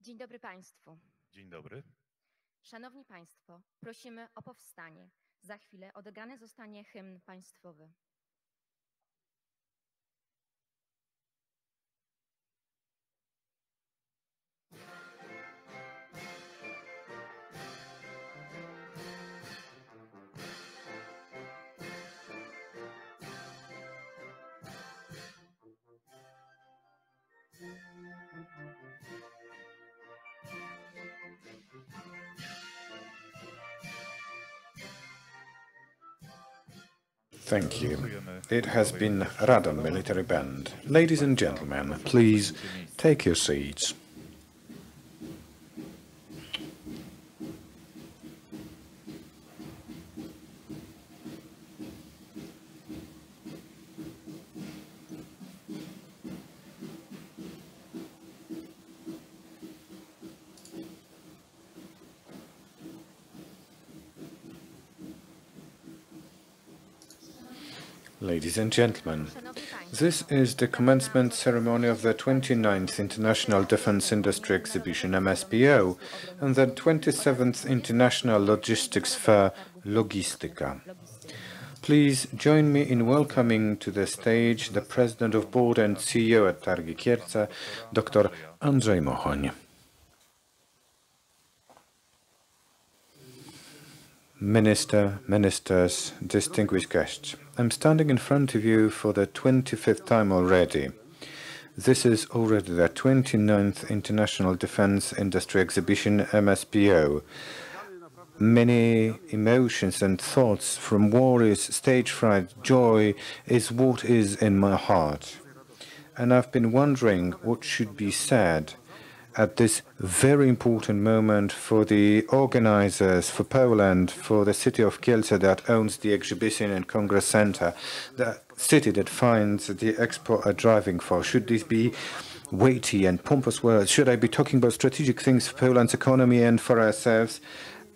Dzień dobry Państwu. Dzień dobry. Szanowni Państwo, prosimy o powstanie. Za chwilę odegrany zostanie hymn państwowy. Thank you. It has been Radom Military Band. Ladies and gentlemen, please take your seats. Ladies and gentlemen, this is the commencement ceremony of the 29th International Defense Industry Exhibition MSPO and the 27th International Logistics Fair Logistyka. Please join me in welcoming to the stage the President of Board and CEO at Targi Kielce, Dr. Andrzej Mochoń. Ministers, distinguished guests, I'm standing in front of you for the 25th time already. This is already the 29th International Defense Industry Exhibition MSPO. Many emotions and thoughts from worries, stage fright, joy is what is in my heart. And I've been wondering what should be said at this very important moment for the organizers, for Poland, for the city of Kielce that owns the exhibition and Congress Center, the city that finds the expo a driving force. Should this be weighty and pompous words? Should I be talking about strategic things for Poland's economy and for ourselves?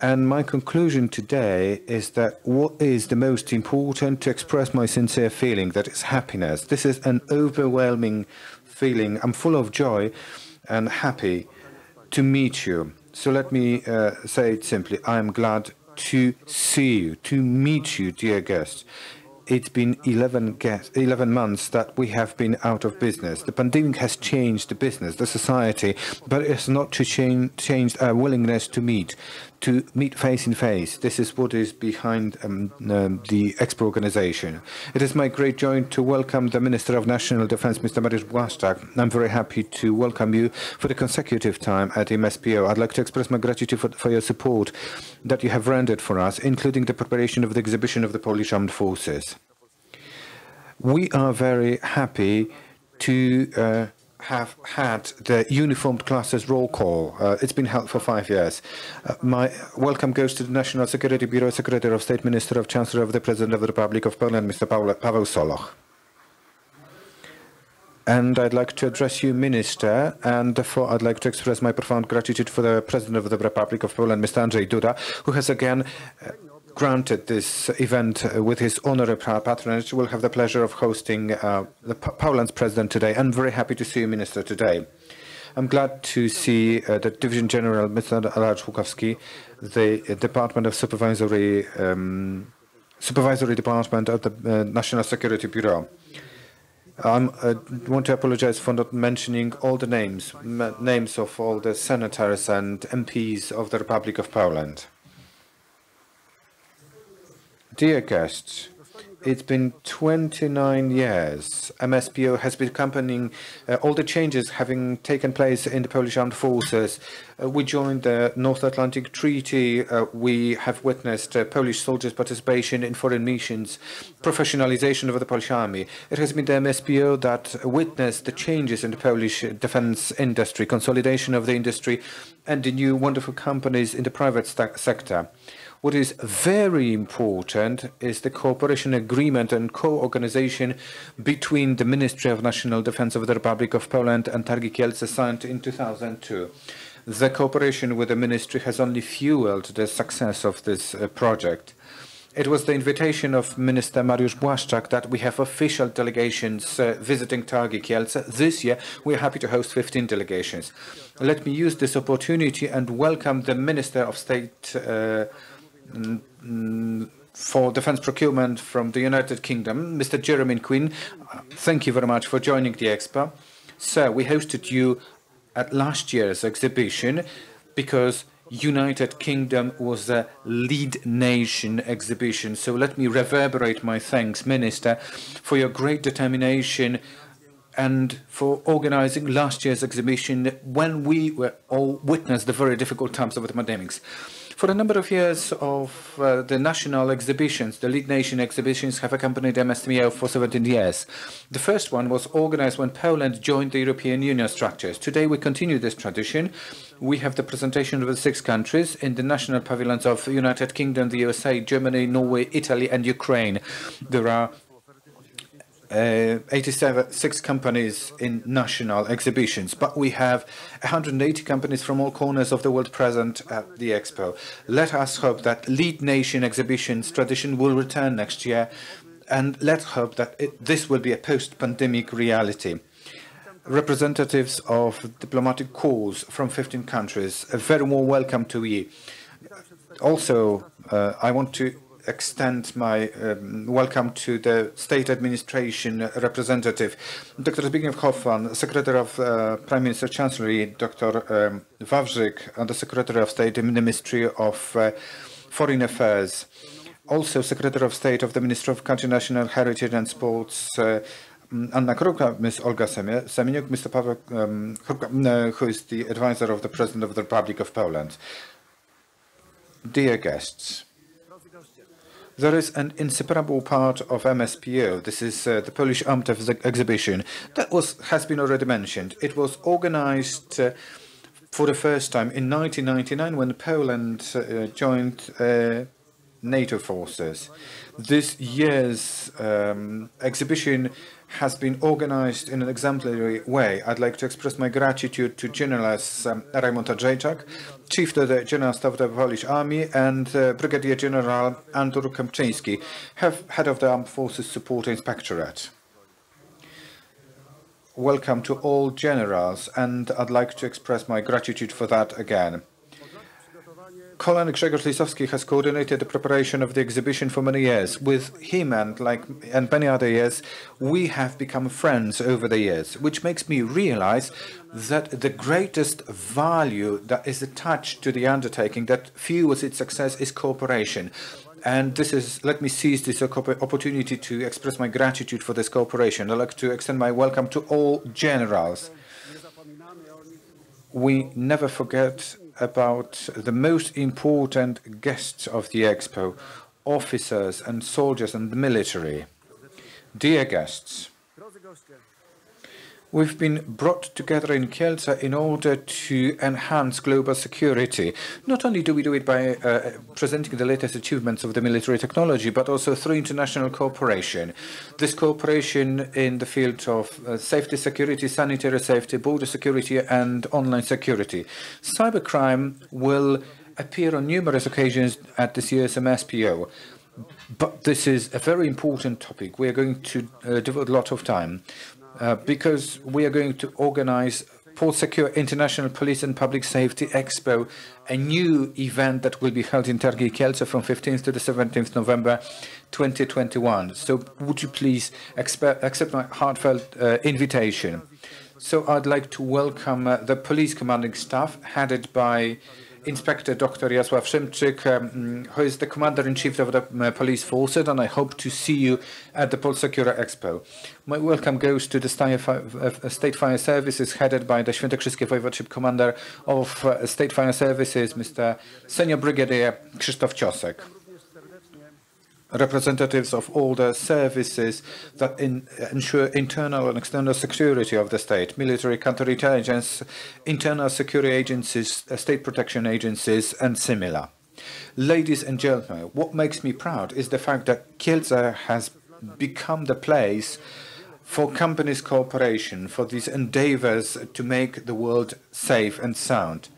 And my conclusion today is that what is the most important to express my sincere feeling, that is happiness. This is an overwhelming feeling. I'm full of joy and happy to meet you. So let me say it simply. I'm glad to see you, to meet you, dear guests. It's been 11 months that we have been out of business. The pandemic has changed the business, the society, but it's not to change our willingness to meet face in face. This is what is behind the Expo organization. It is my great joy to welcome the Minister of National Defense, Mr. Mariusz Błaszczak. I'm very happy to welcome you for the consecutive time at MSPO. I'd like to express my gratitude for your support that you have rendered for us, including the preparation of the exhibition of the Polish Armed Forces. We are very happy to have had the uniformed classes roll call. It's been held for 5 years. My welcome goes to the National Security Bureau, Secretary of State, Minister of Chancellor of the President of the Republic of Poland, Mr. Paweł Soloch. And I'd like to address you, Minister, and therefore I'd like to express my profound gratitude for the President of the Republic of Poland, Mr. Andrzej Duda, who has again granted this event with his honorary patronage. We'll have the pleasure of hosting Poland's president today. I'm very happy to see you, Minister, today. I'm glad to see the Division General, Mr. Alajz Łukowski, the Department of Supervisory Department of the National Security Bureau. I want to apologize for not mentioning all the names of all the senators and MPs of the Republic of Poland. Dear guests, it's been 29 years. MSPO has been accompanying all the changes having taken place in the Polish Armed Forces. We joined the North Atlantic Treaty. We have witnessed Polish soldiers' participation in foreign missions, professionalization of the Polish army. It has been the MSPO that witnessed the changes in the Polish defense industry, consolidation of the industry, and the new wonderful companies in the private sector. What is very important is the cooperation agreement and co-organization between the Ministry of National Defense of the Republic of Poland and Targi Kielce signed in 2002. The cooperation with the ministry has only fueled the success of this project. It was the invitation of Minister Mariusz Błaszczak that we have official delegations visiting Targi Kielce. This year, we are happy to host 15 delegations. Let me use this opportunity and welcome the Minister of State for Defence Procurement from the United Kingdom, Mr. Jeremy Quinn. Thank you very much for joining the Expo. Sir, we hosted you at last year's exhibition because United Kingdom was the lead nation exhibition. So let me reverberate my thanks, Minister, for your great determination and for organizing last year's exhibition when we were all witnessed the very difficult times of the pandemics. For a number of years of the national exhibitions, the lead nation exhibitions have accompanied MSPO for 17 years. The first one was organized when Poland joined the European Union structures. Today we continue this tradition. We have the presentation of the 6 countries in the national pavilions of United Kingdom, the USA, Germany, Norway, Italy and Ukraine. There are 86 companies in national exhibitions, but we have 180 companies from all corners of the world present at the Expo. Let us hope that lead nation exhibitions tradition will return next year, and let's hope that this will be a post-pandemic reality. Representatives of diplomatic corps from 15 countries, a very warm welcome to you. Also, I want to extend my welcome to the State Administration representative, Dr. Zbigniew Hoffman, Secretary of Prime Minister Chancellery, Dr. Wawrzyk, and the Secretary of State in the Ministry of Foreign Affairs. Also, Secretary of State of the Ministry of Culture, National Heritage and Sports, Anna Krupka, Ms. Olga Semeniuk, Mr. Paweł Krupka, who is the advisor of the President of the Republic of Poland. Dear guests, there is an inseparable part of MSPO. This is the Polish Armed exhibition that has been already mentioned. It was organized for the first time in 1999 when Poland joined NATO forces. This year's exhibition has been organized in an exemplary way. I'd like to express my gratitude to General Raymond Andrzejczak, Chief of the General Staff of the Polish Army, and Brigadier General Andrzej Kępczyński, Head of the Armed Forces Support Inspectorate. Welcome to all generals, and I'd like to express my gratitude for that again. Colonel Grzegorz Lisowski has coordinated the preparation of the exhibition for many years. With him and many other years, we have become friends over the years, which makes me realize that the greatest value that is attached to the undertaking that fuels its success is cooperation. And let me seize this opportunity to express my gratitude for this cooperation. I'd like to extend my welcome to all generals. We never forget about the most important guests of the Expo, officers and soldiers and the military. Dear guests, we've been brought together in Kielce in order to enhance global security. Not only do we do it by presenting the latest achievements of the military technology, but also through international cooperation. This cooperation in the field of safety, security, sanitary safety, border security, and online security. Cybercrime will appear on numerous occasions at this year's MSPO. But this is a very important topic. We are going to devote a lot of time. Because we are going to organize Port Secure International Police and Public Safety Expo, a new event that will be held in Targi Kielce from 15th to the 17th November 2021. So would you please accept my heartfelt invitation? So I'd like to welcome the police commanding staff headed by Inspector Dr. Jasław Szymczyk, who is the Commander-in-Chief of the Police Forces, and I hope to see you at the Port Secure Expo. My welcome goes to the State Fire Services, headed by the Świętokrzyskie Voivodeship Commander of State Fire Services, Mr. Senior Brigadier Krzysztof Ciosek. Representatives of all the services that ensure internal and external security of the state, military, counterintelligence, internal security agencies, state protection agencies, and similar. Ladies and gentlemen, what makes me proud is the fact that Kielce has become the place for companies' cooperation, for these endeavors to make the world safe and sound.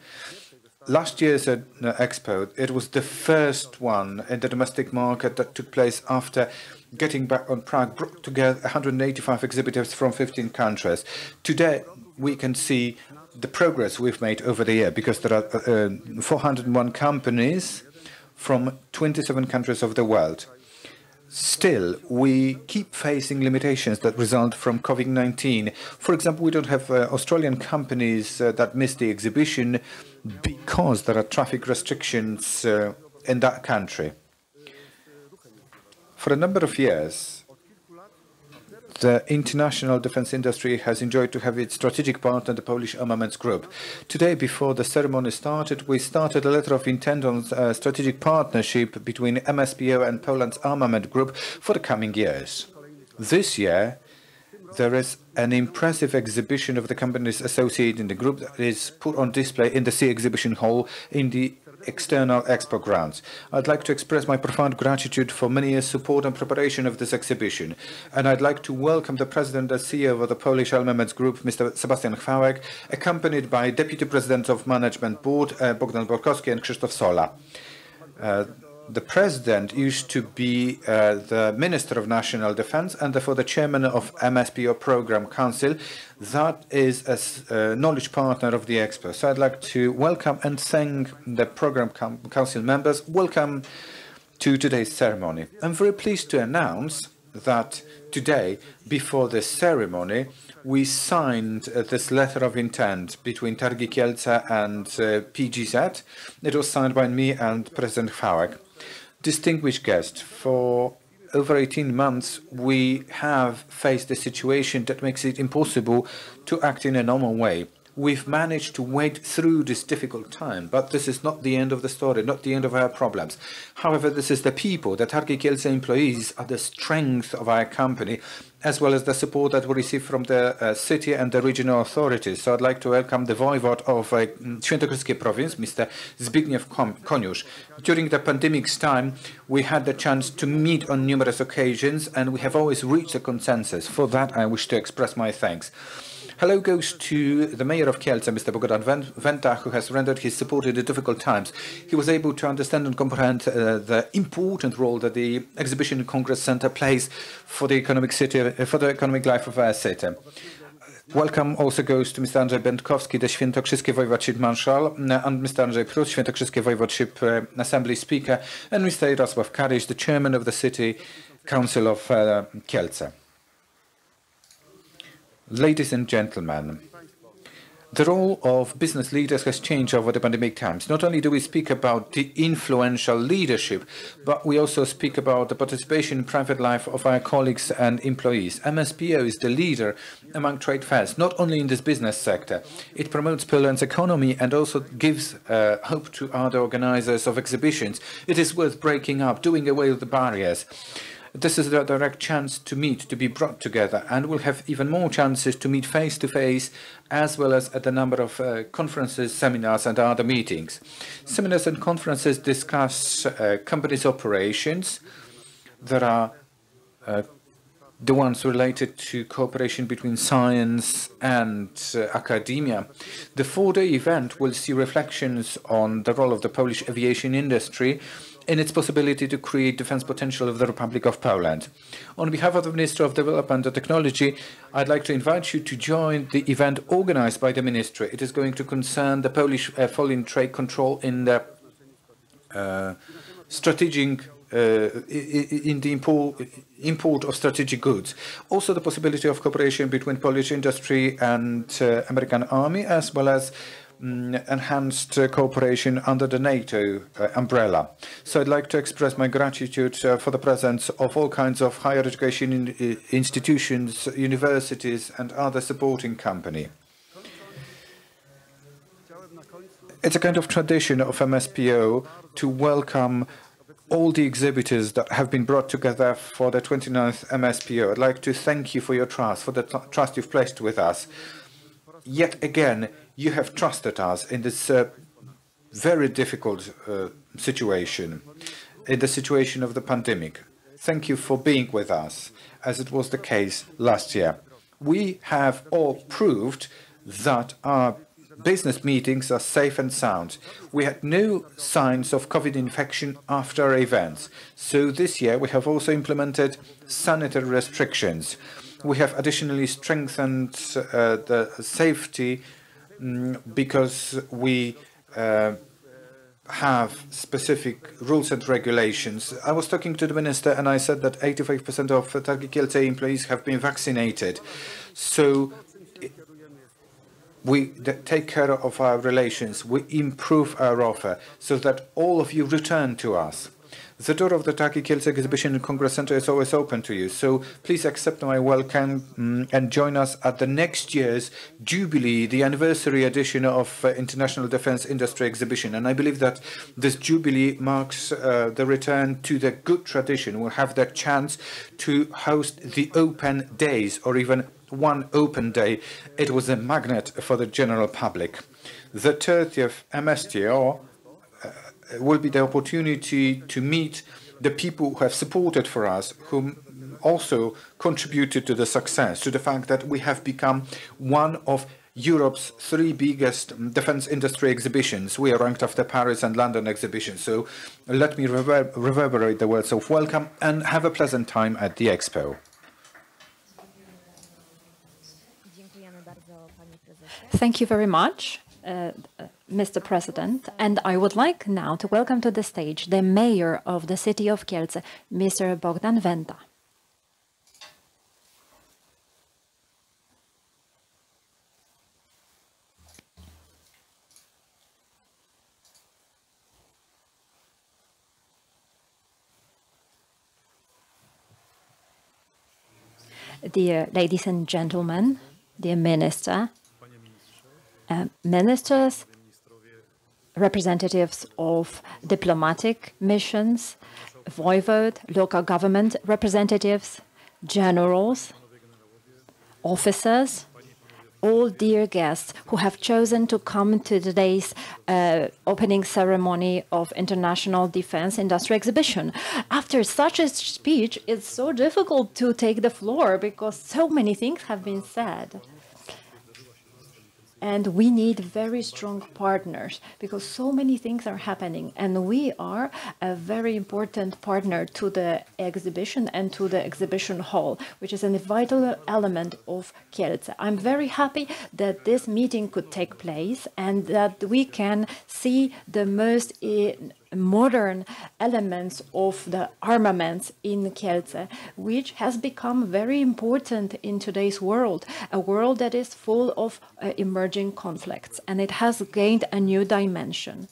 Last year's Expo, it was the first one in the domestic market that took place after getting back on Prague, brought together 185 exhibitors from 15 countries. Today, we can see the progress we've made over the year because there are 401 companies from 27 countries of the world. Still, we keep facing limitations that result from COVID-19. For example, we don't have Australian companies that miss the exhibition because there are traffic restrictions in that country. For a number of years, the international defense industry has enjoyed to have its strategic partner, the Polish Armaments Group. Today, before the ceremony started, we started a letter of intent on strategic partnership between MSPO and Poland's Armament Group for the coming years. This year, there is an impressive exhibition of the companies associated in the group that is put on display in the Sea Exhibition Hall in the external expo grounds. I'd like to express my profound gratitude for many years' support and preparation of this exhibition. And I'd like to welcome the President and CEO of the Polish Armaments Group, Mr. Sebastian Chwałek, accompanied by Deputy President of Management Board, Bogdan Borkowski and Krzysztof Sola. The President used to be the Minister of National Defense and therefore the Chairman of MSPO Program Council. That is a knowledge partner of the Expo. So I'd like to welcome and thank the Program Council members. Welcome to today's ceremony. I'm very pleased to announce that today, before this ceremony, we signed this letter of intent between Targi Kielce and PGZ. It was signed by me and President Chwałek. Distinguished guest, for over 18 months, we have faced a situation that makes it impossible to act in a normal way. We've managed to wade through this difficult time, but this is not the end of the story, not the end of our problems. However, this is the people, the Targi Kielce employees are the strength of our company, as well as the support that we receive from the city and the regional authorities. So I'd like to welcome the Voivod of Świętokrzyskie province, Mr. Zbigniew Koniusz. During the pandemic's time, we had the chance to meet on numerous occasions, and we have always reached a consensus. For that, I wish to express my thanks. Hello goes to the Mayor of Kielce, Mr. Bogdan Wenta, who has rendered his support in the difficult times. He was able to understand and comprehend the important role that the Exhibition Congress Center plays for the economic life of our city. Welcome also goes to Mr. Andrzej Będkowski, the Świętokrzyskie Voivodeship Marshal, and Mr. Andrzej Prus, Świętokrzyskie Voivodeship Assembly Speaker, and Mr. Jarosław Karyś, the Chairman of the City Council of Kielce. Ladies and gentlemen, the role of business leaders has changed over the pandemic times. Not only do we speak about the influential leadership, but we also speak about the participation in private life of our colleagues and employees. MSPO is the leader among trade fairs, not only in this business sector. It promotes Poland's economy and also gives hope to other organizers of exhibitions. It is worth breaking up, doing away with the barriers. This is a direct chance to meet, to be brought together, and we'll have even more chances to meet face-to-face, as well as at a number of conferences, seminars, and other meetings. Seminars and conferences discuss companies' operations. There are the ones related to cooperation between science and academia. The four-day event will see reflections on the role of the Polish aviation industry in its possibility to create defense potential of the Republic of Poland. On behalf of the Minister of Development and Technology, I'd like to invite you to join the event organized by the Ministry. It is going to concern the Polish foreign trade control in the import of strategic goods. Also the possibility of cooperation between Polish industry and American Army, as well as enhanced cooperation under the NATO umbrella. So I'd like to express my gratitude for the presence of all kinds of higher education institutions, universities, and other supporting company. It's a kind of tradition of MSPO to welcome all the exhibitors that have been brought together for the 29th MSPO. I'd like to thank you for your trust, for the trust you've placed with us. Yet again, you have trusted us in this very difficult situation, in the situation of the pandemic. Thank you for being with us, as it was the case last year. We have all proved that our business meetings are safe and sound. We had no signs of COVID infection after events. So this year we have also implemented sanitary restrictions. We have additionally strengthened the safety because we have specific rules and regulations. I was talking to the minister and I said that 85% of Targi Kielce employees have been vaccinated. So we take care of our relations, we improve our offer so that all of you return to us. The door of the Targi Kielce Exhibition and Congress Center is always open to you, so please accept my welcome and join us at the next year's Jubilee, the anniversary edition of International Defense Industry Exhibition. And I believe that this Jubilee marks the return to the good tradition. We'll have the chance to host the open days, or even one open day. It was a magnet for the general public. The 30th MSPO will be the opportunity to meet the people who have supported for us, who also contributed to the success, to the fact that we have become one of Europe's 3 biggest defense industry exhibitions. We are ranked after Paris and London exhibitions. So let me reverberate the words of welcome and have a pleasant time at the Expo. Thank you very much, Mr. President. And I would like now to welcome to the stage the mayor of the city of Kielce, Mr. Bogdan Wenta. Dear ladies and gentlemen, dear minister, ministers, representatives of diplomatic missions, voivode, local government representatives, generals, officers, all dear guests who have chosen to come to today's opening ceremony of International Defense Industry Exhibition. After such a speech, it's so difficult to take the floor because so many things have been said. And we need very strong partners because so many things are happening. And we are a very important partner to the exhibition and to the exhibition hall, which is a vital element of Kielce. I'm very happy that this meeting could take place and that we can see the most modern elements of the armaments in Kielce, which has become very important in today's world, a world that is full of emerging conflicts, and it has gained a new dimension.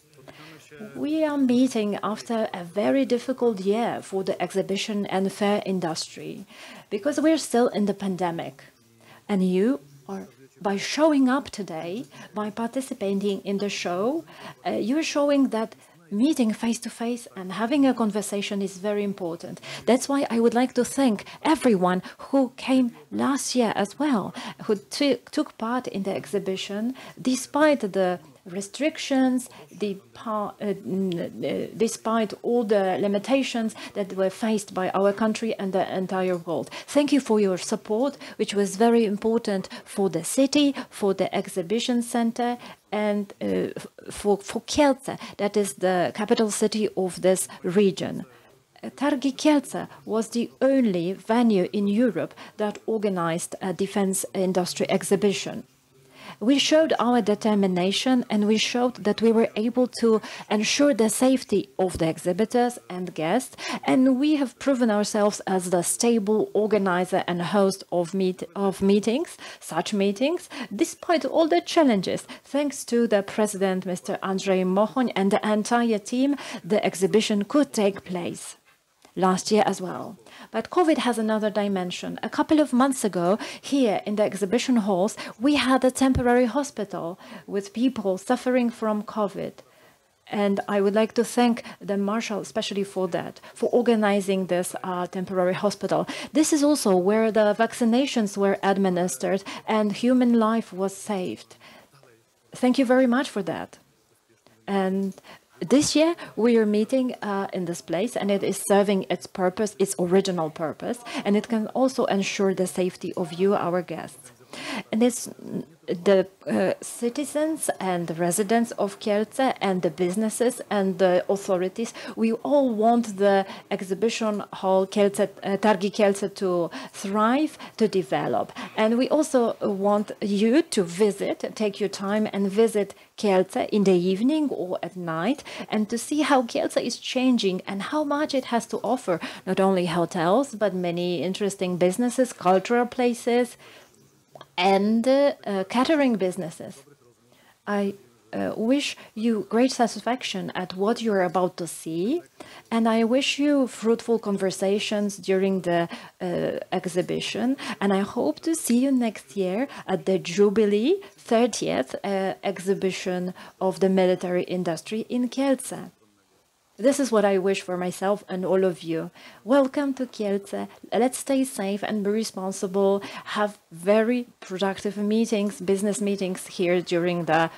We are meeting after a very difficult year for the exhibition and fair industry, because we're still in the pandemic, and you are by showing up today, by participating in the show, you're showing that meeting face-to-face and having a conversation is very important. That's why I would like to thank everyone who came last year as well, who took part in the exhibition, despite the restrictions, despite all the limitations that were faced by our country and the entire world. Thank you for your support, which was very important for the city, for the exhibition center, and for Kielce, that is the capital city of this region. Targi Kielce was the only venue in Europe that organized a defense industry exhibition. We showed our determination and we showed that we were able to ensure the safety of the exhibitors and guests, and we have proven ourselves as the stable organizer and host of meetings, despite all the challenges. Thanks to the president, Mr. Andrzej Mochoń, and the entire team, the exhibition could take place last year as well. But COVID has another dimension. A couple of months ago, here in the exhibition halls, we had a temporary hospital with people suffering from COVID. And I would like to thank the Marshal especially for that, for organizing this temporary hospital. This is also where the vaccinations were administered and human life was saved. Thank you very much for that. And this year, we are meeting in this place, and it is serving its purpose, its original purpose, and it can also ensure the safety of you, our guests. And it's the citizens and the residents of Kielce and the businesses and the authorities. We all want the exhibition hall Kielce, Targi Kielce to thrive, to develop. And we also want you to visit, take your time and visit Kielce in the evening or at night, and to see how Kielce is changing and how much it has to offer, not only hotels, but many interesting businesses, cultural places, and catering businesses. I wish you great satisfaction at what you're about to see, and I wish you fruitful conversations during the exhibition, and I hope to see you next year at the Jubilee 30th exhibition of the military industry in Kielce. This is what I wish for myself and all of you. Welcome to Kielce. Let's stay safe and be responsible. Have very productive meetings, business meetings here during the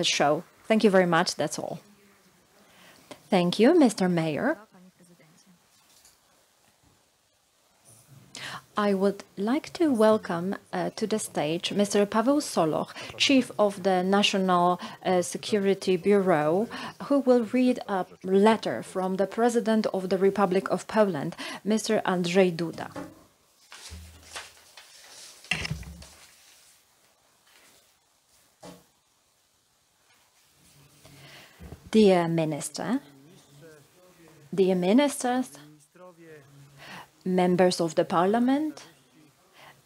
show. Thank you very much. That's all. Thank you, Mr. Mayor. I would like to welcome to the stage Mr. Paweł Soloch, Chief of the National Security Bureau, who will read a letter from the President of the Republic of Poland, Mr. Andrzej Duda. Dear Minister, dear Ministers, members of the Parliament,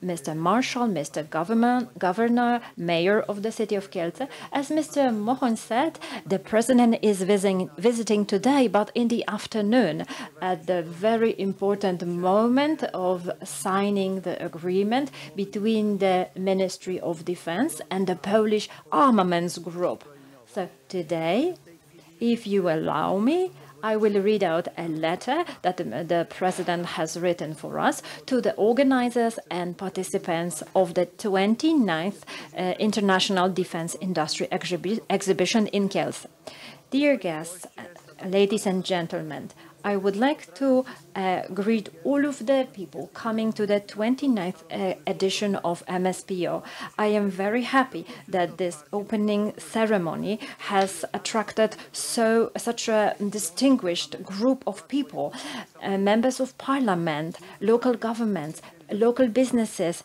Mr. Marshal, Mr. Governor, Mayor of the city of Kielce. As Mr. Mohoń said, the President is visiting today, but in the afternoon, at the very important moment of signing the agreement between the Ministry of Defense and the Polish Armaments Group. So today, if you allow me, I will read out a letter that the President has written for us to the organizers and participants of the 29th International Defense Industry Exhibition in Kielce. Dear guests, ladies and gentlemen, I would like to greet all of the people coming to the 29th edition of MSPO. I am very happy that this opening ceremony has attracted such a distinguished group of people, members of parliament, local governments, local businesses,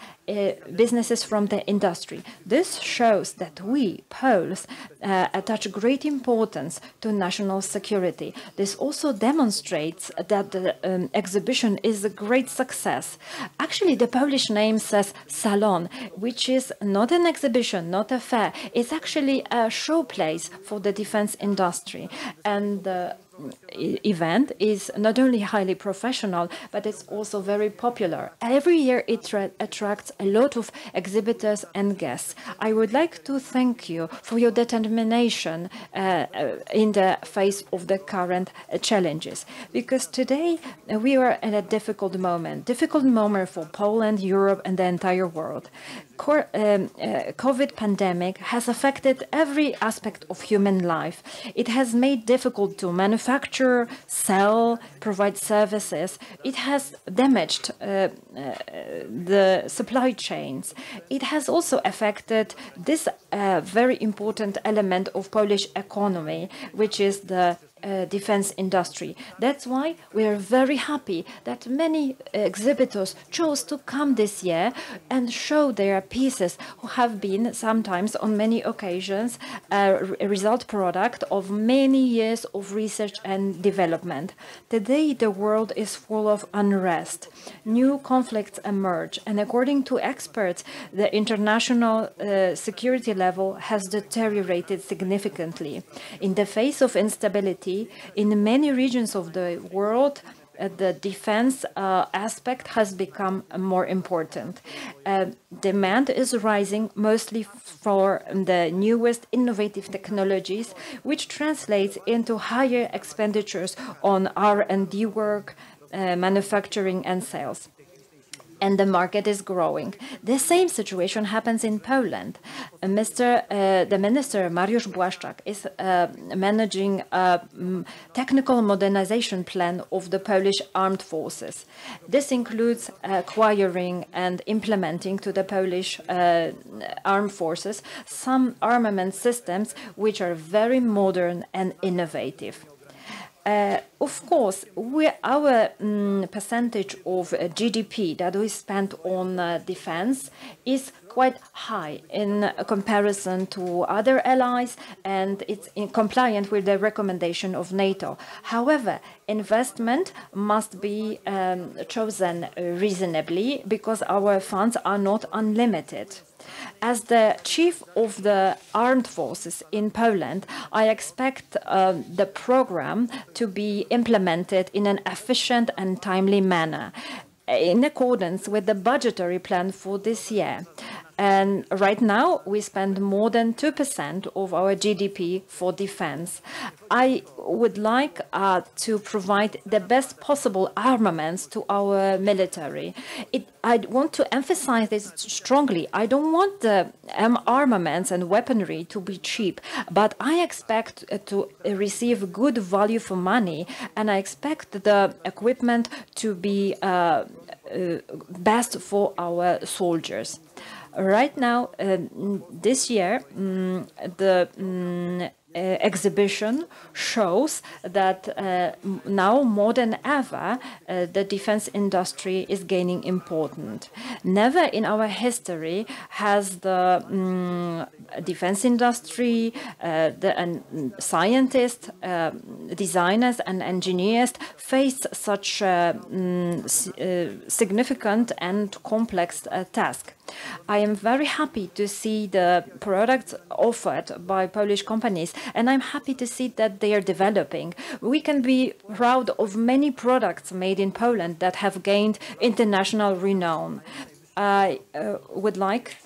businesses from the industry. This shows that we, Poles, attach great importance to national security. This also demonstrates that the exhibition is a great success. Actually, the Polish name says Salon, which is not an exhibition, not a fair. It's actually a showplace for the defense industry. And the event is not only highly professional, but it's also very popular. Every year it attracts a lot of exhibitors and guests. I would like to thank you for your determination in the face of the current challenges, because today we are at a difficult moment for Poland, Europe, and the entire world. COVID pandemic has affected every aspect of human life. It has made difficult to manufacture, sell, provide services. It has damaged the supply chains. It has also affected this very important element of Polish economy, which is the defense industry. That's why we are very happy that many exhibitors chose to come this year and show their pieces, who have been sometimes on many occasions a result product of many years of research and development. Today the world is full of unrest. New conflicts emerge, and according to experts, the international security level has deteriorated significantly. In the face of instability in many regions of the world, the defense aspect has become more important. Demand is rising mostly for the newest innovative technologies, which translates into higher expenditures on R&D work, manufacturing and sales. and the market is growing. The same situation happens in Poland. The minister Mariusz Błaszczak is managing a technical modernization plan of the Polish armed forces. This includes acquiring and implementing to the Polish armed forces some armament systems which are very modern and innovative. Of course, our percentage of GDP that we spend on defense is quite high in comparison to other allies, and it's compliant with the recommendation of NATO. However, investment must be chosen reasonably because our funds are not unlimited. As the chief of the armed forces in Poland, I expect the program to be implemented in an efficient and timely manner in accordance with the budgetary plan for this year. And right now, we spend more than 2% of our GDP for defense. I would like to provide the best possible armaments to our military. I want to emphasize this strongly. I don't want the armaments and weaponry to be cheap, but I expect to receive good value for money, and I expect the equipment to be best for our soldiers. Right now, this year, the exhibition shows that now more than ever, the defense industry is gaining importance. Never in our history has the defense industry, the scientists, designers and engineers faced such significant and complex task. I am very happy to see the products offered by Polish companies, and I'm happy to see that they are developing. We can be proud of many products made in Poland that have gained international renown. I would like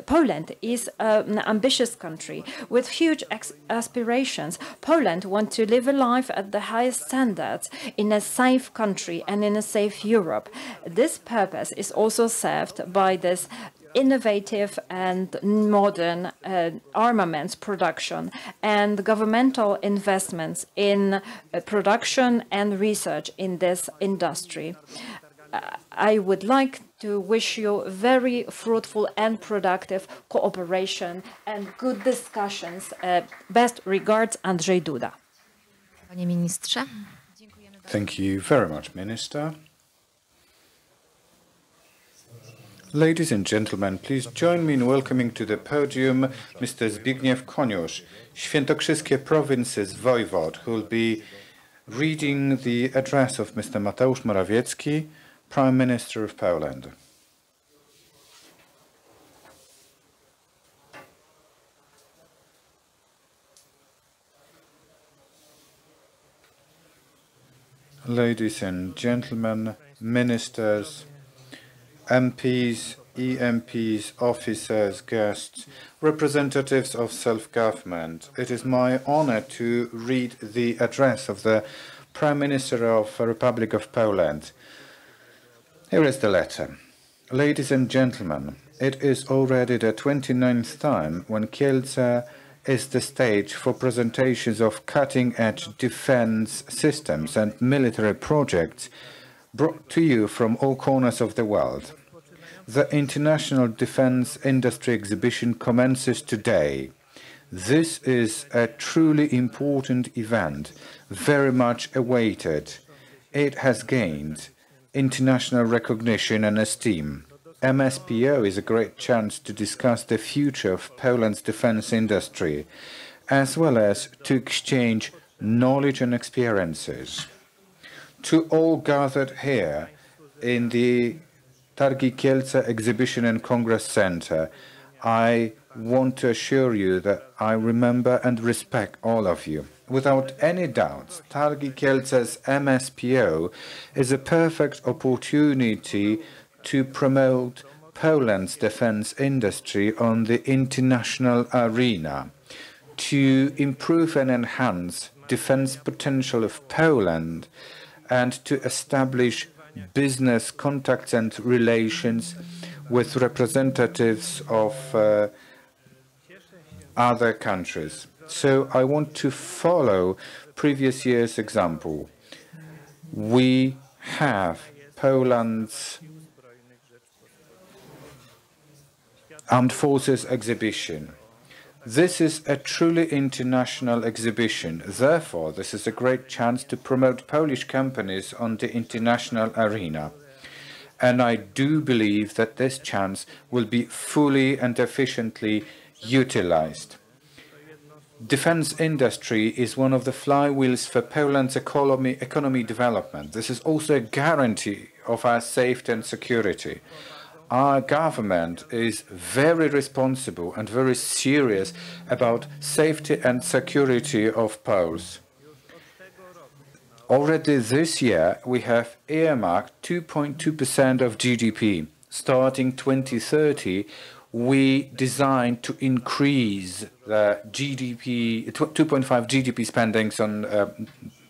Poland is an ambitious country with huge aspirations. Poland wants to live a life at the highest standards in a safe country and in a safe Europe. This purpose is also served by this innovative and modern armaments production and governmental investments in production and research in this industry. I would like to wish you very fruitful and productive cooperation and good discussions. Best regards, Andrzej Duda. Panie ministrze. Thank you very much, Minister. Ladies and gentlemen, please join me in welcoming to the podium Mr. Zbigniew Koniusz, Świętokrzyskie Province's Voivode, who will be reading the address of Mr. Mateusz Morawiecki, Prime Minister of Poland. Ladies and gentlemen, ministers, MPs, EMPs, officers, guests, representatives of self-government, it is my honor to read the address of the Prime Minister of the Republic of Poland. Here is the letter. Ladies and gentlemen, it is already the 29th time when Kielce is the stage for presentations of cutting-edge defense systems and military projects brought to you from all corners of the world. The International Defense Industry Exhibition commences today. This is a truly important event, very much awaited. It has gained international recognition and esteem. MSPO is a great chance to discuss the future of Poland's defense industry, as well as to exchange knowledge and experiences. To all gathered here in the Targi Kielce Exhibition and Congress Center, I want to assure you that I remember and respect all of you. Without any doubts, Targi Kielce's MSPO is a perfect opportunity to promote Poland's defense industry on the international arena, to improve and enhance defense potential of Poland, and to establish business contacts and relations with representatives of other countries. So I want to follow previous year's example. We have Poland's Armed Forces exhibition. This is a truly international exhibition. Therefore, this is a great chance to promote Polish companies on the international arena. And I do believe that this chance will be fully and efficiently utilized. Defense industry is one of the flywheels for Poland's economy development. This is also a guarantee of our safety and security. Our government is very responsible and very serious about safety and security of Poles. Already this year, we have earmarked 2.2% of GDP. Starting 2030, we designed to increase the GDP, 2.5 GDP spendings on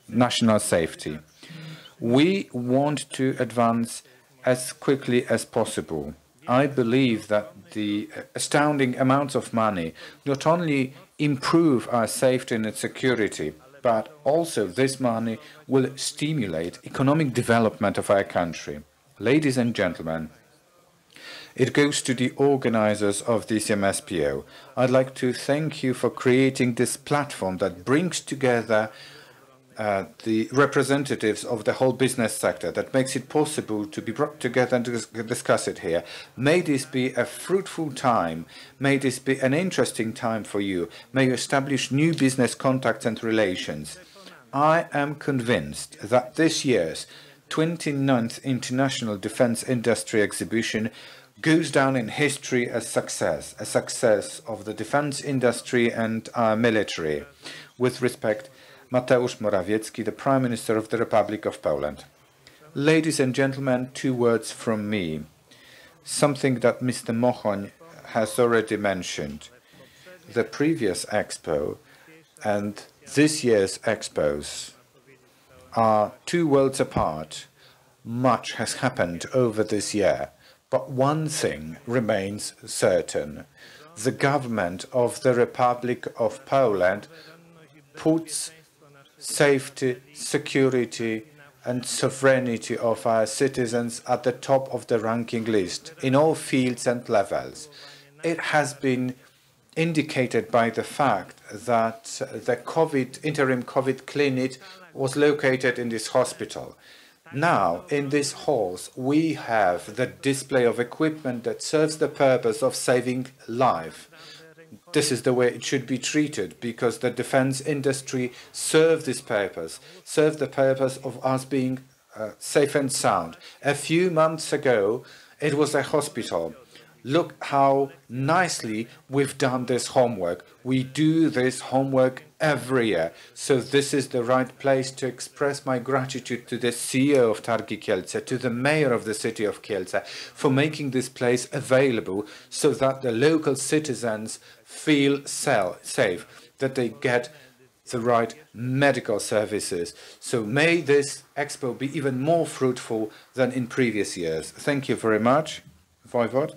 national safety. We want to advance as quickly as possible. I believe that the astounding amounts of money not only improve our safety and security, but also this money will stimulate economic development of our country. Ladies and gentlemen, it goes to the organizers of this MSPO. I'd like to thank you for creating this platform that brings together the representatives of the whole business sector, that makes it possible to be brought together and to discuss it here. May this be a fruitful time. May this be an interesting time for you. May you establish new business contacts and relations. I am convinced that this year's 29th International Defense Industry Exhibition goes down in history as success, a success of the defense industry and our military. With respect, Mateusz Morawiecki, the Prime Minister of the Republic of Poland. Ladies and gentlemen, 2 words from me. Something that Mr. Mochoń has already mentioned. The previous Expo and this year's Expos are 2 worlds apart. Much has happened over this year, but one thing remains certain. The government of the Republic of Poland puts safety, security, and sovereignty of our citizens at the top of the ranking list in all fields and levels. It has been indicated by the fact that the interim COVID clinic was located in this hospital. Now, in these halls, we have the display of equipment that serves the purpose of saving life. This is the way it should be treated, because the defense industry serves this purpose, serves the purpose of us being safe and sound. A few months ago, it was a hospital. Look how nicely we've done this homework. We do this homework every year. So this is the right place to express my gratitude to the CEO of Targi Kielce, to the mayor of the city of Kielce, for making this place available so that the local citizens feel safe, that they get the right medical services. So may this expo be even more fruitful than in previous years. Thank you very much, Wojewód.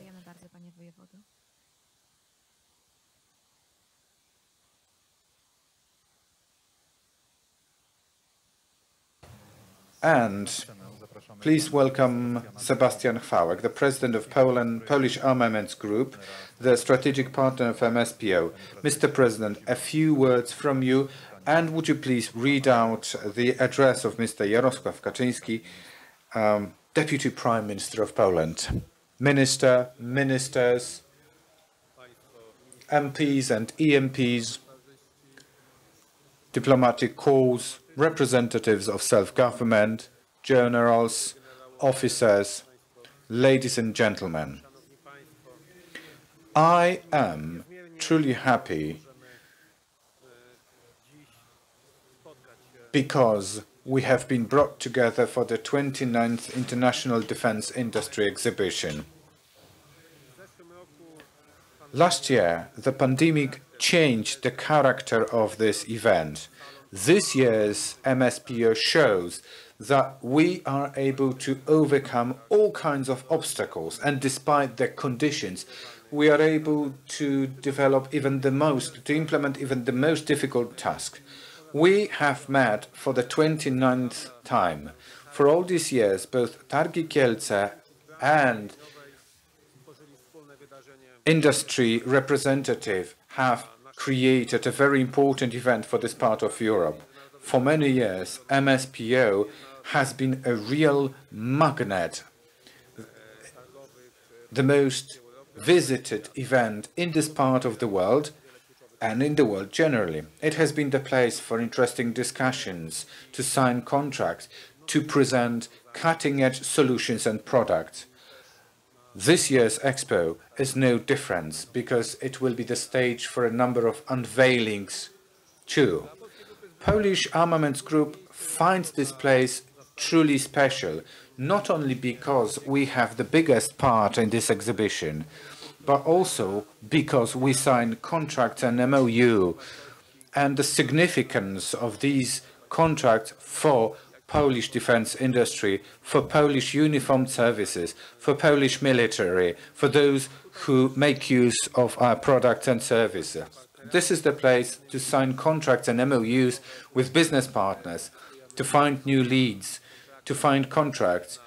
And please welcome Sebastian Chwałek, the president of Polish Armaments Group, the strategic partner of MSPO. Mr. President, a few words from you, and would you please read out the address of Mr. Jarosław Kaczyński, Deputy Prime Minister of Poland. Ministers, MPs and EMPs, diplomatic corps, representatives of self-government, generals, officers, ladies and gentlemen. I am truly happy because we have been brought together for the 29th International Defense Industry Exhibition. Last year, the pandemic changed the character of this event. This year's MSPO shows that we are able to overcome all kinds of obstacles, and despite the conditions, we are able to develop to implement even the most difficult task. We have met for the 29th time. For all these years, both Targi Kielce and industry representative have created a very important event for this part of Europe. For many years, MSPO has been a real magnet, the most visited event in this part of the world and in the world generally. It has been the place for interesting discussions, to sign contracts, to present cutting-edge solutions and products. This year's Expo is no different because it will be the stage for a number of unveilings too. Polish Armaments Group finds this place truly special, not only because we have the biggest part in this exhibition, but also because we sign contracts and MOU, and the significance of these contracts for Polish defense industry, for Polish uniformed services, for Polish military, for those who make use of our products and services. This is the place to sign contracts and MOUs with business partners, to find new leads, to find contracts,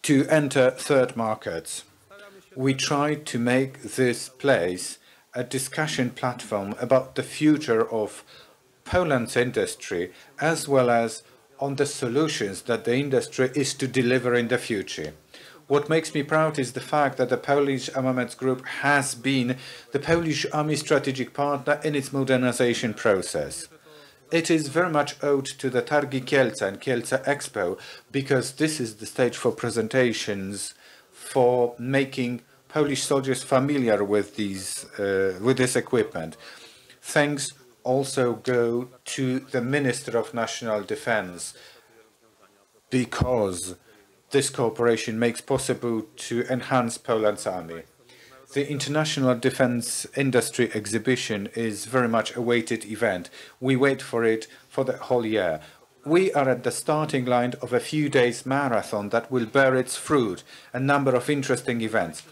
to enter third markets. We try to make this place a discussion platform about the future of Poland's industry, as well as on the solutions that the industry is to deliver in the future. What makes me proud is the fact that the Polish Armaments Group has been the Polish Army strategic partner in its modernization process. It is very much owed to the Targi Kielce and Kielce Expo, because this is the stage for presentations, for making Polish soldiers familiar with this equipment. Thanks also go to the Minister of National Defense, because this cooperation makes possible to enhance Poland's army. The International Defense Industry Exhibition is very much awaited event. We wait for it for the whole year. We are at the starting line of a few days marathon that will bear its fruit, a number of interesting events.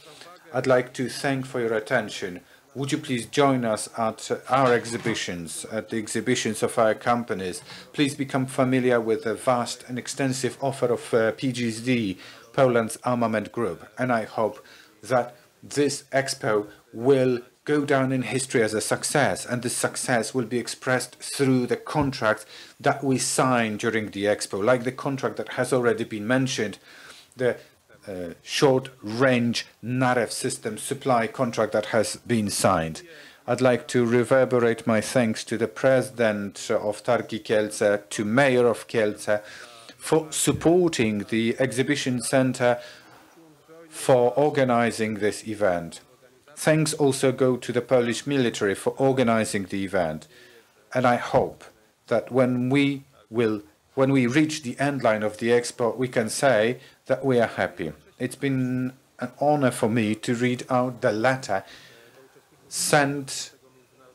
I'd like to thank for your attention. Would you please join us at our exhibitions, at the exhibitions of our companies? Please become familiar with the vast and extensive offer of PGSD, Poland's armament group. And I hope that this expo will go down in history as a success, and this success will be expressed through the contracts that we sign during the expo, like the contract that has already been mentioned, the short-range Narew system supply contract that has been signed. I'd like to reverberate my thanks to the president of Targi Kielce, to Mayor of Kielce, for supporting the exhibition center, for organizing this event. Thanks also go to the Polish military for organizing the event. And I hope that when we reach the end line of the expo, we can say that we are happy. It's been an honor for me to read out the letter sent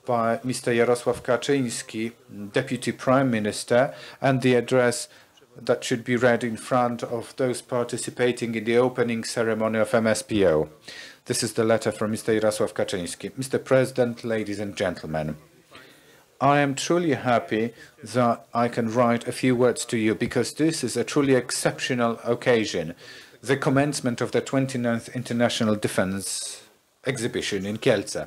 by Mr. Jarosław Kaczyński, Deputy Prime Minister, and the address that should be read in front of those participating in the opening ceremony of MSPO. This is the letter from Mr. Jarosław Kaczyński. Mr. President, ladies and gentlemen, I am truly happy that I can write a few words to you, because this is a truly exceptional occasion, the commencement of the 29th International Defense Exhibition in Kielce.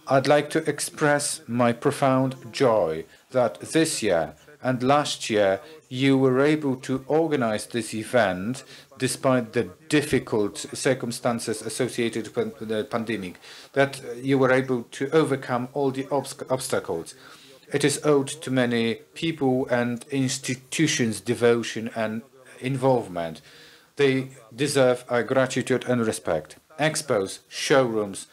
I'd like to express my profound joy that this year and last year you were able to organize this event despite the difficult circumstances associated with the pandemic, that you were able to overcome all the obstacles. It is owed to many people and institutions' devotion and involvement. They deserve our gratitude and respect. Expos, showrooms,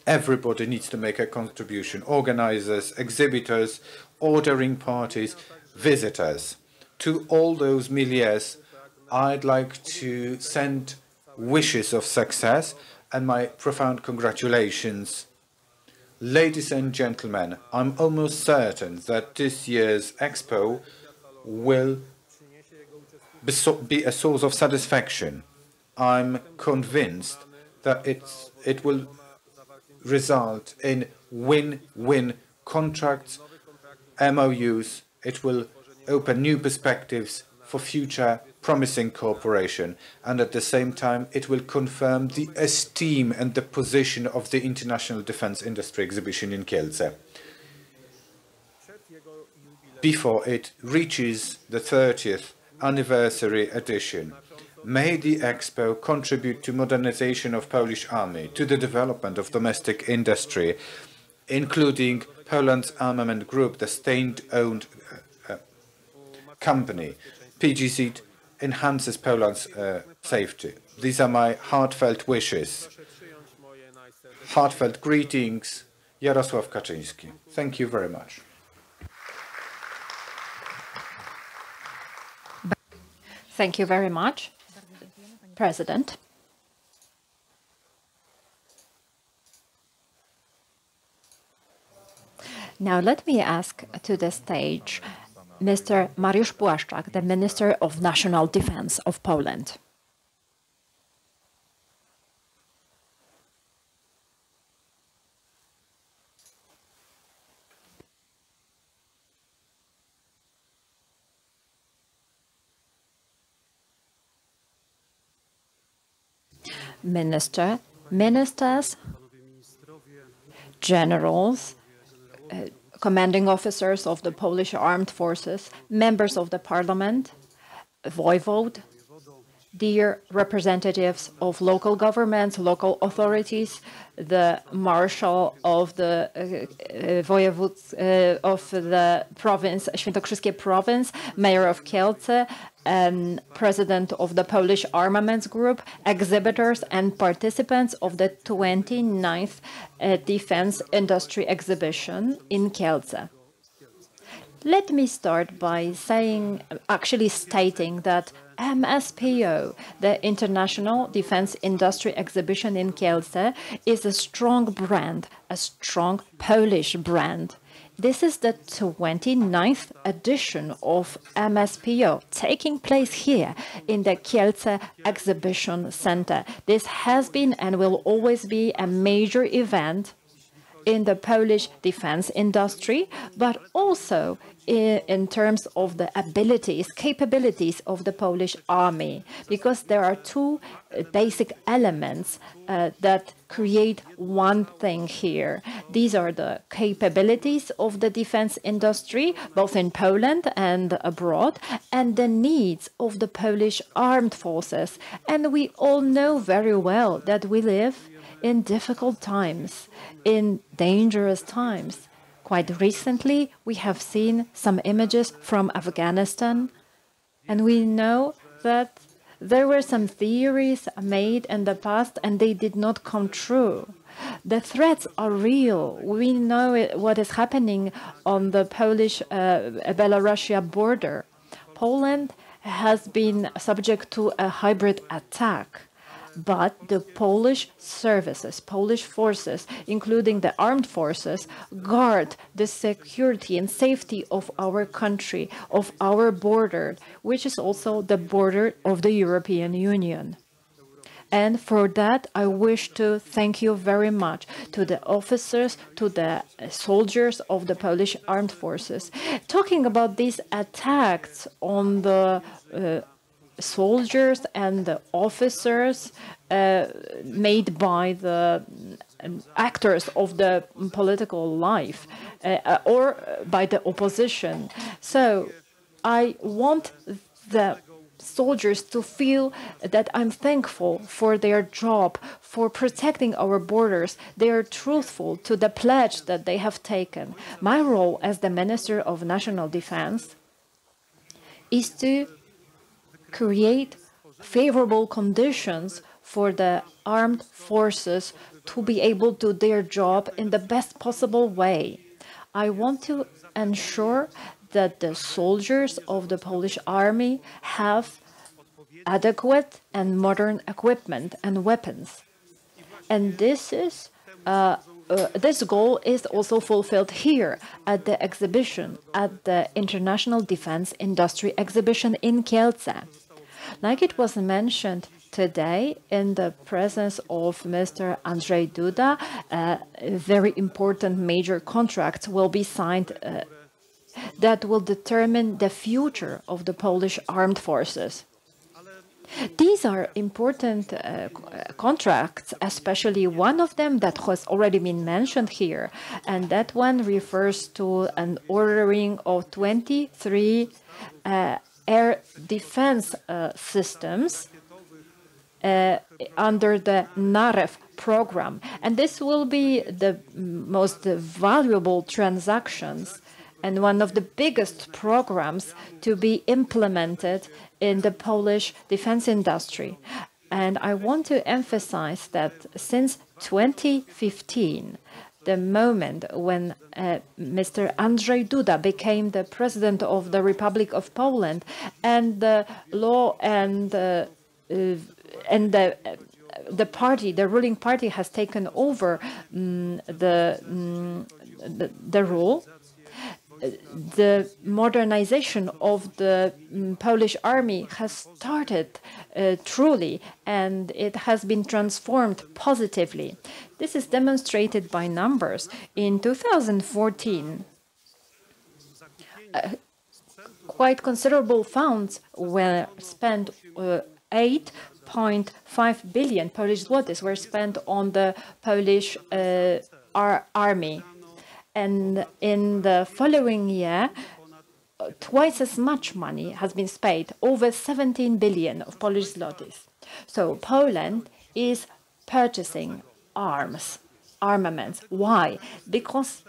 everybody needs to make a contribution. Organizers, exhibitors, ordering parties, visitors. To all those milliers, I'd like to send wishes of success and my profound congratulations Ladies and gentlemen, I'm almost certain that this year's Expo will be a source of satisfaction. I'm convinced that it will result in win-win contracts, MOUs. It will open new perspectives for future promising cooperation, and at the same time it will confirm the esteem and the position of the International Defense Industry Exhibition in Kielce before it reaches the 30th anniversary edition. May the Expo contribute to modernization of Polish army, to the development of domestic industry, including Poland's armament group, the state-owned company. PGZ enhances Poland's safety. These are my heartfelt wishes. Heartfelt greetings, Jarosław Kaczyński. Thank you very much. Thank you very much, President. Now let me ask to the stage Mr. Mariusz Błaszczak, the Minister of National Defense of Poland. Ministers, generals, commanding officers of the Polish armed forces, members of the parliament, voivode, dear representatives of local governments, local authorities, the marshal of the voivodes of the province, Świętokrzyskie province, mayor of Kielce, president of the Polish Armaments Group, exhibitors and participants of the 29th Defense Industry Exhibition in Kielce. Let me start by stating that MSPO, the International Defense Industry Exhibition in Kielce, is a strong brand, a strong Polish brand. This is the 29th edition of MSPO, taking place here in the Kielce Exhibition Center. This has been and will always be a major event in the Polish defense industry, but also in terms of the capabilities of the Polish army, because there are two basic elements that create one thing here. These are the capabilities of the defense industry, both in Poland and abroad, and the needs of the Polish armed forces. And we all know very well that we live in difficult times, in dangerous times. Quite recently, we have seen some images from Afghanistan, and we know that there were some theories made in the past and they did not come true. The threats are real. We know what is happening on the Polish-Belarusia border. Poland has been subject to a hybrid attack. But the Polish services, Polish forces, including the armed forces, guard the security and safety of our country, of our border, which is also the border of the European Union. And for that, I wish to thank you very much to the officers, to the soldiers of the Polish armed forces. Talking about these attacks on the soldiers and the officers made by the actors of the political life or by the opposition. So I want the soldiers to feel that I'm thankful for their job, for protecting our borders. They are truthful to the pledge that they have taken. My role as the Minister of National Defense is to create favorable conditions for the armed forces to be able to do their job in the best possible way. I want to ensure that the soldiers of the Polish army have adequate and modern equipment and weapons. And this is this goal is also fulfilled here at the exhibition, at the International Defense Industry Exhibition in Kielce. Like it was mentioned today, in the presence of Mr. Andrzej Duda, very important major contracts will be signed that will determine the future of the Polish armed forces. These are important contracts, especially one of them that has already been mentioned here, and that one refers to an ordering of 23 air defense systems under the NAREW program. And this will be the most valuable transactions and one of the biggest programs to be implemented in the Polish defense industry. And I want to emphasize that since 2015, the moment when Mr. Andrzej Duda became the president of the Republic of Poland, and the law and the party, the ruling party, has taken over the rule. The modernization of the Polish army has started truly, and it has been transformed positively. This is demonstrated by numbers. In 2014, quite considerable funds were spent. 8.5 billion Polish zlotys were spent on the Polish army. And in the following year, twice as much money has been spent, over 17 billion of Polish zlotys. So Poland is purchasing armaments. Why? Because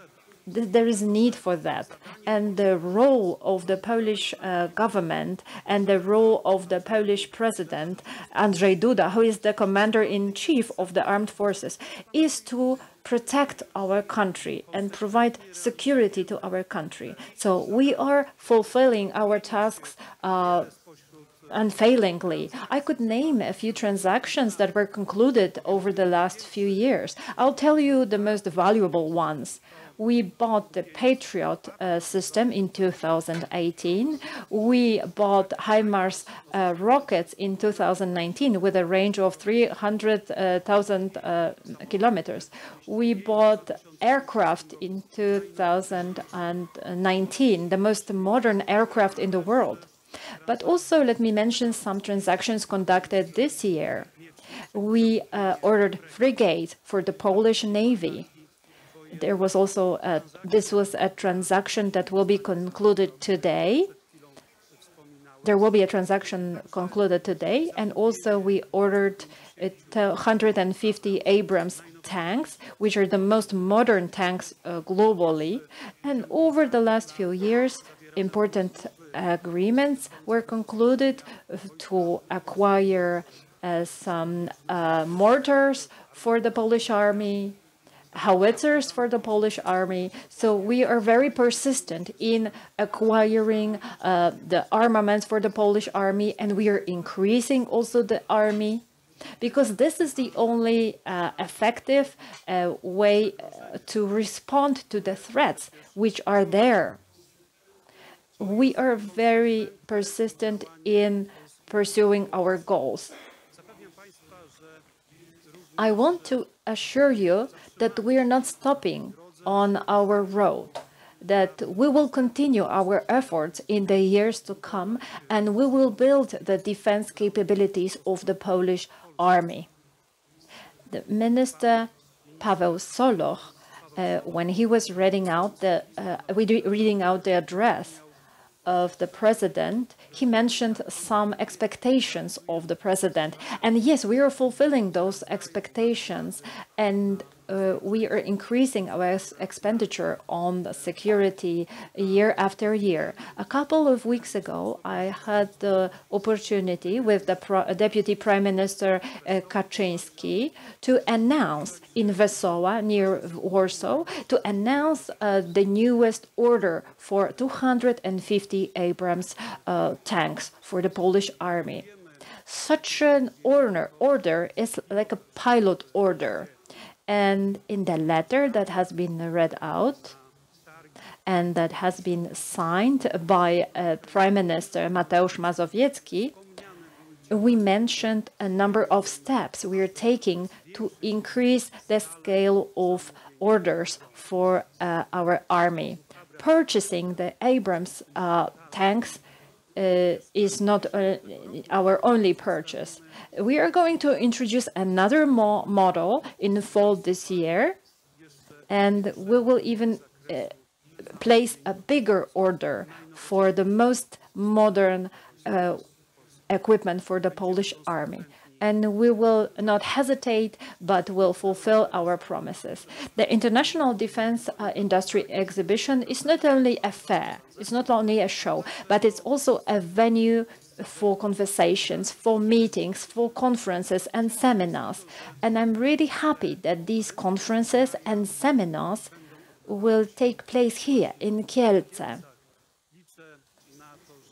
there is need for that. And the role of the Polish government and the role of the Polish president, Andrzej Duda, who is the commander-in-chief of the armed forces, is to protect our country and provide security to our country. So we are fulfilling our tasks unfailingly. I could name a few transactions that were concluded over the last few years. I'll tell you the most valuable ones. We bought the Patriot system in 2018. We bought HIMARS rockets in 2019 with a range of 300,000 kilometers. We bought aircraft in 2019, the most modern aircraft in the world. But also, let me mention some transactions conducted this year. We ordered frigates for the Polish Navy. There was also this was a transaction that will be concluded today. There will be a transaction concluded today, and also we ordered 150 Abrams tanks, which are the most modern tanks globally. And over the last few years, important agreements were concluded to acquire some mortars for the Polish army, howitzers for the Polish army. So we are very persistent in acquiring the armaments for the Polish army, and we are increasing also the army, because this is the only effective way to respond to the threats which are there. We are very persistent in pursuing our goals. I want to assure you that we are not stopping on our road, that we will continue our efforts in the years to come, and we will build the defense capabilities of the Polish army. The Minister Paweł Soloch, when he was reading out the address of the president, he mentioned some expectations of the president. And yes, we are fulfilling those expectations, and we are increasing our expenditure on the security year after year. A couple of weeks ago, I had the opportunity with the Deputy Prime Minister Kaczyński to announce in Wesoła, near Warsaw, to announce the newest order for 250 Abrams tanks for the Polish army. Such an order is like a pilot order. And in the letter that has been read out and that has been signed by Prime Minister Mateusz Mazowiecki, we mentioned a number of steps we are taking to increase the scale of orders for our army. Purchasing the Abrams tanks is not our only purchase. We are going to introduce another model in the fall this year, and we will even place a bigger order for the most modern equipment for the Polish army. And we will not hesitate, but will fulfill our promises. The International Defense Industry Exhibition is not only a fair, it's not only a show, but it's also a venue for conversations, for meetings, for conferences and seminars. And I'm really happy that these conferences and seminars will take place here in Kielce.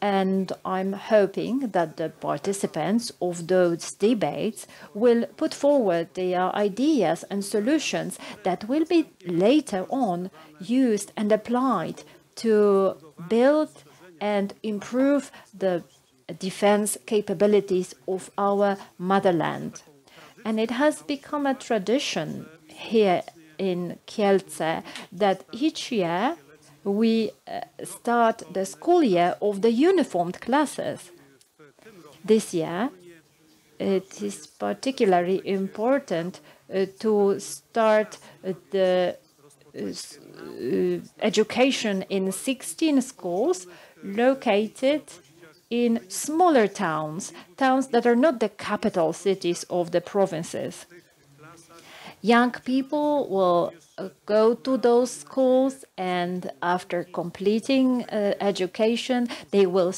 And I'm hoping that the participants of those debates will put forward their ideas and solutions that will be later on used and applied to build and improve the defense capabilities of our motherland. And it has become a tradition here in Kielce that each year we start the school year of the uniformed classes. This year, it is particularly important to start the education in 16 schools located in smaller towns, towns that are not the capital cities of the provinces. Young people will go to those schools, and after completing education, they will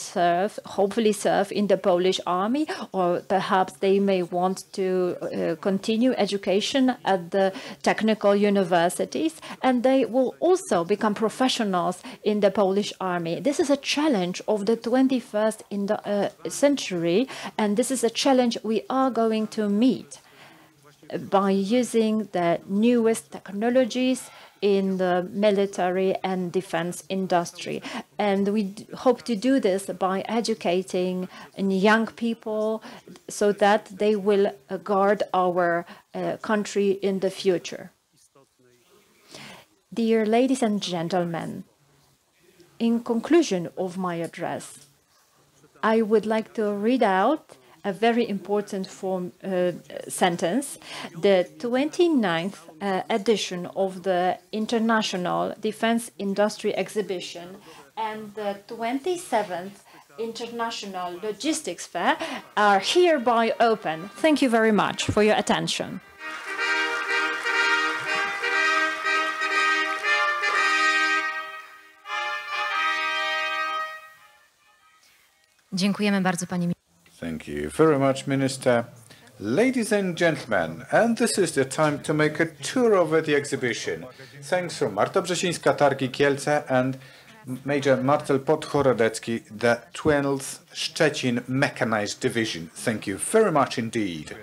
hopefully serve in the Polish army, or perhaps they may want to continue education at the technical universities, and they will also become professionals in the Polish army. This is a challenge of the 21st century, and this is a challenge we are going to meet by using the newest technologies in the military and defense industry. And we hope to do this by educating young people so that they will guard our country in the future. Dear ladies and gentlemen, in conclusion of my address, I would like to read out a very important sentence. The 29th edition of the International Defense Industry Exhibition and the 27th International Logistics Fair are hereby open. Thank you very much for your attention. Dziękujemy bardzo, panie ministrze. Thank you very much, Minister. Ladies and gentlemen, and this is the time to make a tour over the exhibition. Thanks from Marta Brzesińska, Targi Kielce, and Major Marcel Podhorodecki, the 12th Szczecin Mechanized Division. Thank you very much indeed.